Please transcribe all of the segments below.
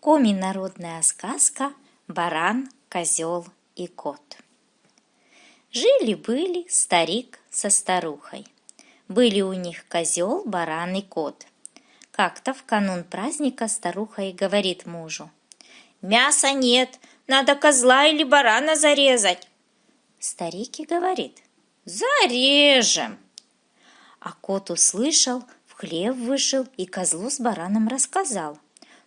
Коми народная сказка «Баран, козел и кот». Жили-были старик со старухой. Были у них козел, баран и кот. Как-то в канун праздника старуха и говорит мужу: «Мяса нет, надо козла или барана зарезать». Старик и говорит: «Зарежем». А кот услышал, в хлев вышел и козлу с бараном рассказал.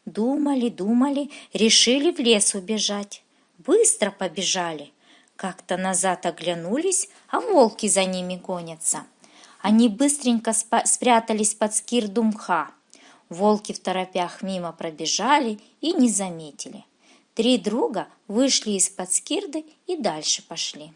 Думали, решили в лес убежать. Быстро побежали. Как-то назад оглянулись, а волки за ними гонятся. Они быстренько спрятались под скирду мха. Волки в торопях мимо пробежали и не заметили. Три друга вышли из-под скирды и дальше пошли.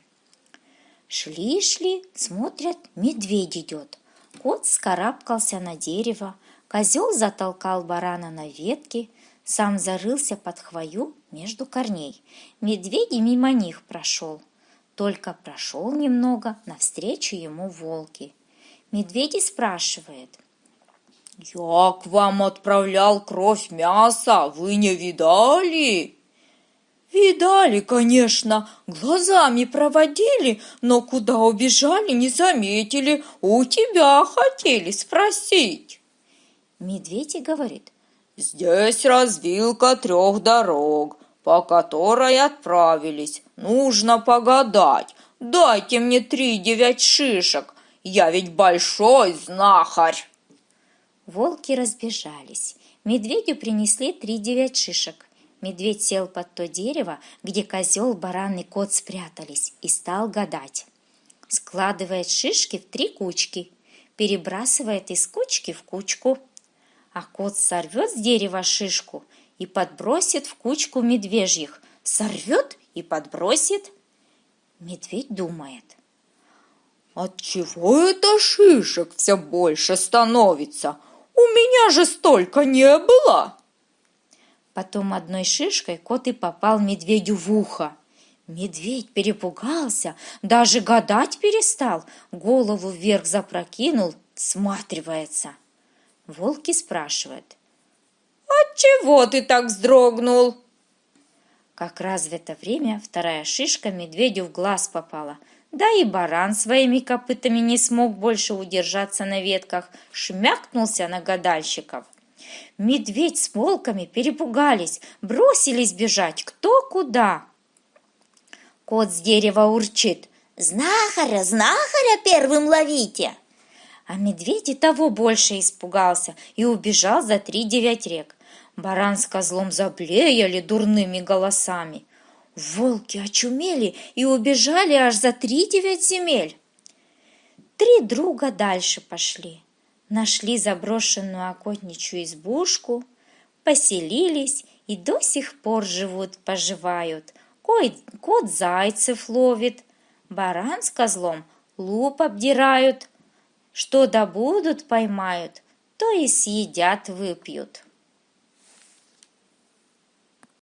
Шли, смотрят, медведь идет. Кот вскарабкался на дерево, козел затолкал барана на ветки, сам зарылся под хвою между корней. Медведь и мимо них прошел. Только прошел немного, навстречу ему волки. Медведь спрашивает: «Я к вам отправлял кровь мяса, вы не видали?» «Видали, конечно, глазами проводили, но куда убежали, не заметили, у тебя хотели спросить». Медведь и говорит: «Здесь развилка 3 дорог, по которой отправились. Нужно погадать. Дайте мне 3-9 шишек, я ведь большой знахарь». Волки разбежались. Медведю принесли 3-9 шишек. Медведь сел под то дерево, где козел, баран и кот спрятались, и стал гадать. Складывает шишки в 3 кучки, перебрасывает из кучки в кучку. А кот сорвет с дерева шишку и подбросит в кучку медвежьих. Сорвет и подбросит. Медведь думает: «Отчего это шишек все больше становится? У меня же столько не было!» Потом одной шишкой кот и попал медведю в ухо. Медведь перепугался, даже гадать перестал, голову вверх запрокинул, всматривается. Волки спрашивают: «Отчего ты так вздрогнул?» Как раз в это время 2-я шишка медведю в глаз попала, да и баран своими копытами не смог больше удержаться на ветках, шмякнулся на гадальщиков. Медведь с волками перепугались, бросились бежать кто куда. Кот с дерева урчит: «Знахаря, первым ловите!» А медведь и того больше испугался и убежал за 3-9 рек. Баран с козлом заблеяли дурными голосами. Волки очумели и убежали аж за 3-9 земель. 3 друга дальше пошли. Нашли заброшенную охотничью избушку, поселились и до сих пор живут-поживают. Кот зайцев ловит, баран с козлом луп обдирают. Что добудут, поймают, то и съедят, выпьют.